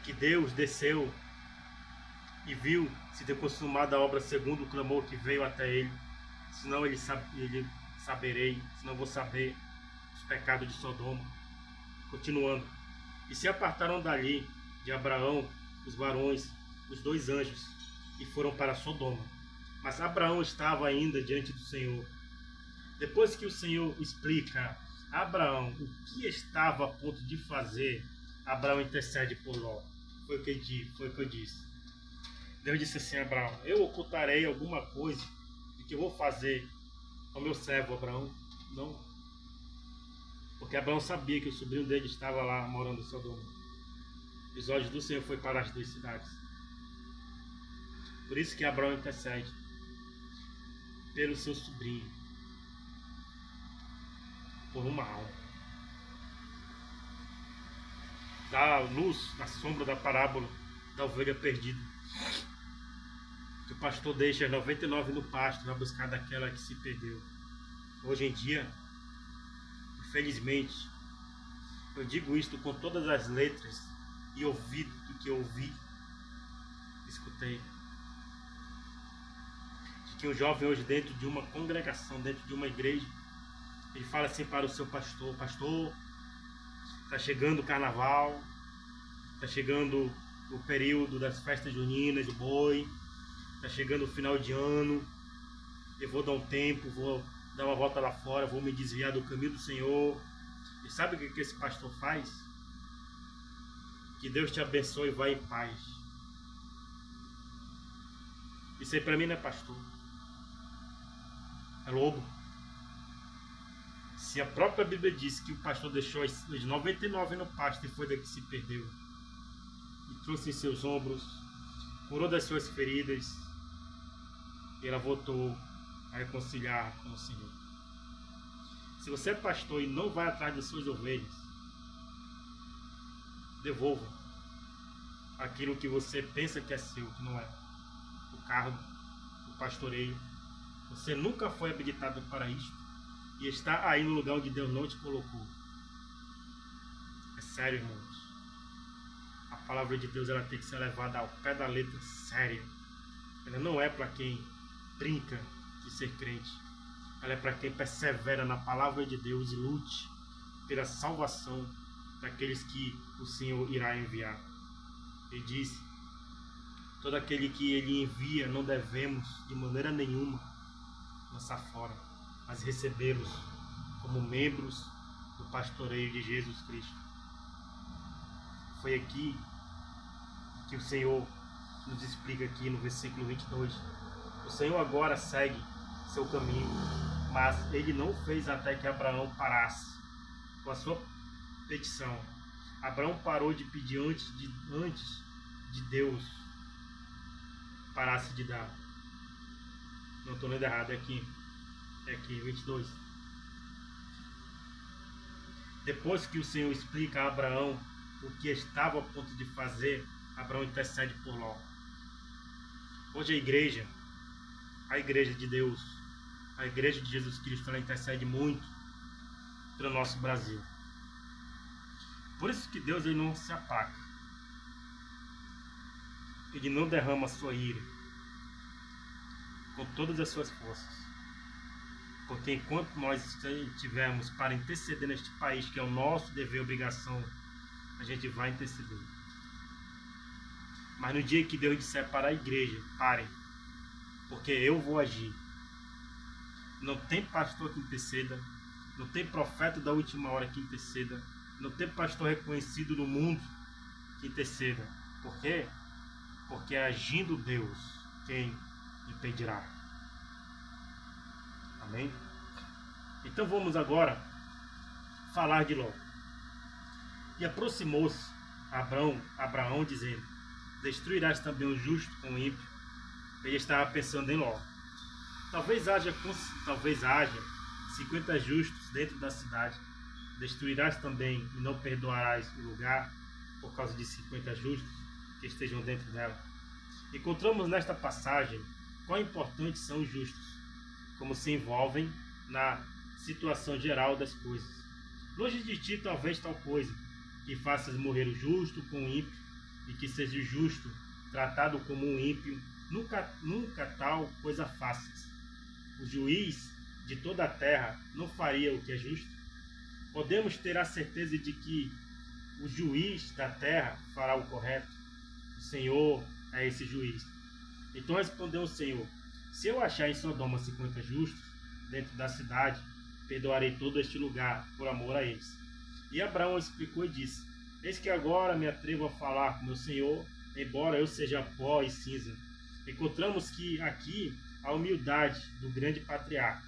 Que Deus desceu e viu se ter consumado a obra segundo o clamor que veio até ele. Senão ele saberei, senão vou saber os pecados de Sodoma. Continuando. E se apartaram dali, de Abraão, os varões, os 2 anjos, e foram para Sodoma. Mas Abraão estava ainda diante do Senhor. Depois que o Senhor explica a Abraão o que estava a ponto de fazer, Abraão intercede por Ló. Foi o que eu disse. Deus disse assim a Abraão: eu ocultarei alguma coisa de que eu vou fazer ao meu servo Abraão? Não. Porque Abraão sabia que o sobrinho dele estava lá morando em Sodoma. Os olhos do Senhor foi para as 2 cidades. Por isso que Abraão intercede pelo seu sobrinho, por uma alma. Dá luz na sombra da parábola da ovelha perdida. Que o pastor deixa 99 no pasto, vai buscar daquela que se perdeu. Hoje em dia, infelizmente, eu digo isto com todas as letras e ouvido do que eu ouvi, escutei. De que um jovem hoje dentro de uma congregação, dentro de uma igreja, ele fala assim para o seu pastor: pastor, está chegando o carnaval, está chegando o período das festas juninas, do boi, está chegando o final de ano, eu vou dar um tempo, vou dar uma volta lá fora, vou me desviar do caminho do Senhor. E sabe o que esse pastor faz? Que Deus te abençoe e vá em paz. Isso aí para mim não é pastor, é lobo. Se a própria Bíblia diz que o pastor deixou os 99 no pasto e foi daqui que se perdeu, e trouxe em seus ombros, curou das suas feridas, e ela voltou a reconciliar com o Senhor. Se você é pastor e não vai atrás das suas ovelhas, devolva aquilo que você pensa que é seu, que não é. O cargo, o pastoreio. Você nunca foi habilitado para isto e está aí no lugar onde Deus não te colocou. É sério, irmãos. A palavra de Deus, ela tem que ser levada ao pé da letra, séria. Ela não é para quem brinca de ser crente. Ela é para quem persevera na palavra de Deus e lute pela salvação daqueles que o Senhor irá enviar. Ele disse: todo aquele que ele envia não devemos de maneira nenhuma lançar fora, mas recebê-los como membros do pastoreio de Jesus Cristo. Foi aqui que o Senhor nos explica aqui no versículo 22. O Senhor agora segue seu caminho, mas ele não fez até que Abraão parasse com a sua petição. Abraão parou de pedir antes de Deus parasse de dar. Não estou lendo errado, é aqui 22. Depois que o Senhor explica a Abraão o que estava a ponto de fazer, Abraão intercede por Ló. Hoje a igreja de Deus, a igreja de Jesus Cristo, ela intercede muito pelo nosso Brasil. Por isso que Deus, ele não se apaga. Ele não derrama a sua ira com todas as suas forças. Porque enquanto nós estivermos para interceder neste país, que é o nosso dever e obrigação, a gente vai interceder. Mas no dia que Deus disser para a igreja: parem, porque eu vou agir. Não tem pastor que interceda, não tem profeta da última hora que interceda, não tem pastor reconhecido no mundo que interceda. Por quê? Porque agindo Deus, quem impedirá? Amém? Então vamos agora falar de Ló. E aproximou-se Abraão, dizendo: destruirás também o justo com o ímpio? Ele estava pensando em Ló. Talvez haja 50 justos dentro da cidade. Destruirás também e não perdoarás o lugar por causa de 50 justos que estejam dentro dela. Encontramos nesta passagem quão importantes são os justos, como se envolvem na situação geral das coisas. Longe de ti talvez tal coisa, que faças morrer o justo com o ímpio, e que seja o justo tratado como um ímpio, nunca tal coisa faças. O juiz de toda a terra não faria o que é justo? Podemos ter a certeza de que o juiz da terra fará o correto. O Senhor é esse juiz. Então respondeu o Senhor: se eu achar em Sodoma 50 justos dentro da cidade, perdoarei todo este lugar por amor a eles. E Abraão explicou e disse: eis que agora me atrevo a falar com meu Senhor, embora eu seja pó e cinza. Encontramos que aqui a humildade do grande patriarca.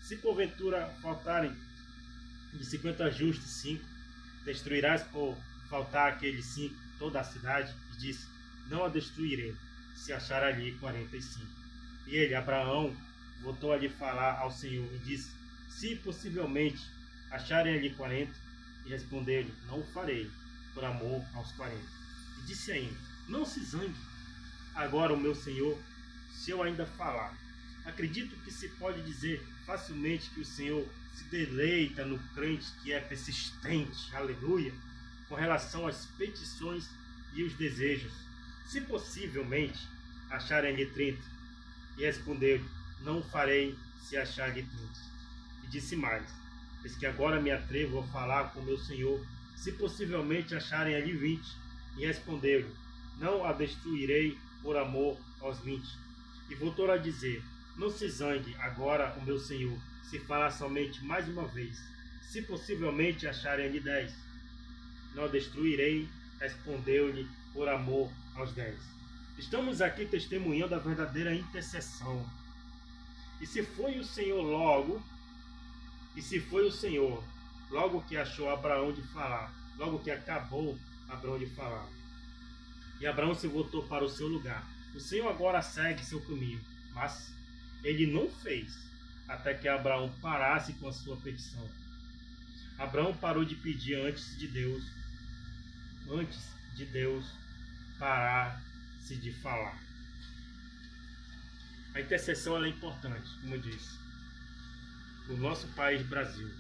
Se porventura faltarem de 50 justos 5, destruirás por faltar aqueles 5 toda a cidade? E disse: não a destruirei, se achar ali 45. E ele, Abraão, voltou a lhe falar ao Senhor e disse: se possivelmente acharem ali 40, e respondeu-lhe: não o farei, por amor aos 40. E disse ainda: não se zangue agora o meu Senhor, se eu ainda falar. Acredito que se pode dizer facilmente que o Senhor se deleita no crente que é persistente, aleluia, com relação às petições e os desejos. Se possivelmente acharem ali 30, e respondeu-lhe: não o farei se acharem 30. E disse mais: eis que agora me atrevo a falar com meu Senhor, se possivelmente acharem ali 20, e respondeu-lhe: não a destruirei por amor aos 20. E voltou a dizer: não se zangue agora o meu Senhor, se falar somente mais uma vez, se possivelmente acharem ali 10. Não a destruirei, respondeu-lhe, por amor aos 10. Estamos aqui testemunhando a verdadeira intercessão. E se foi o Senhor logo que achou Abraão de falar, logo que acabou Abraão de falar, e Abraão se voltou para o seu lugar, o Senhor agora segue seu caminho, mas ele não fez até que Abraão parasse com a sua petição. Abraão parou de pedir antes de Deus parasse de falar. A intercessão ela é importante, como eu disse. O nosso país Brasil,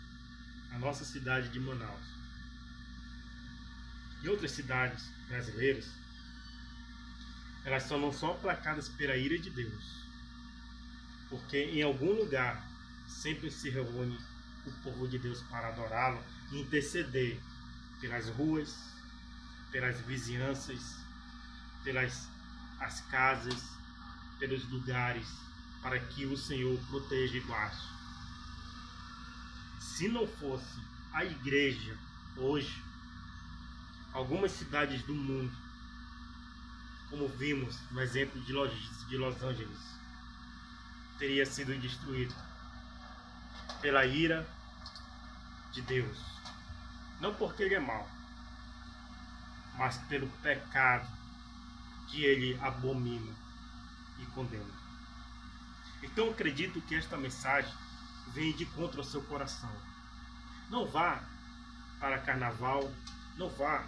a nossa cidade de Manaus e outras cidades brasileiras, elas só não são aplacadas pela ira de Deus, porque em algum lugar sempre se reúne o povo de Deus para adorá-lo e interceder pelas ruas, pelas vizinhanças, pelas as casas, pelos lugares, para que o Senhor proteja e guarde. Se não fosse a igreja hoje, algumas cidades do mundo, como vimos no exemplo de Los Angeles, teria sido destruído pela ira de Deus. Não porque ele é mau, mas pelo pecado que ele abomina e condena. Então acredito que esta mensagem vem de contra ao seu coração. Não vá para carnaval, não vá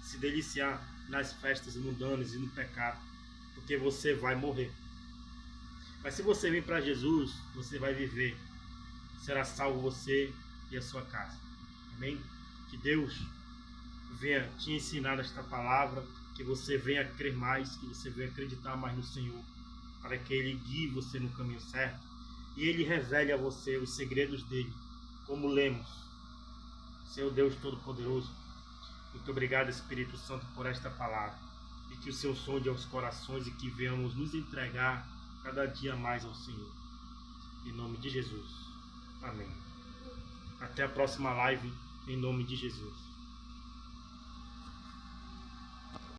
se deliciar nas festas mundanas e no pecado, porque você vai morrer. Mas se você vir para Jesus, você vai viver. Será salvo você e a sua casa. Amém? Que Deus venha te ensinar esta palavra, que você venha crer mais, que você venha acreditar mais no Senhor, para que Ele guie você no caminho certo e Ele revele a você os segredos dEle, como lemos. Senhor Deus Todo-Poderoso, muito obrigado, Espírito Santo, por esta palavra, e que o Senhor sonde aos corações e que venhamos nos entregar cada dia mais ao Senhor. Em nome de Jesus. Amém. Até a próxima live, em nome de Jesus.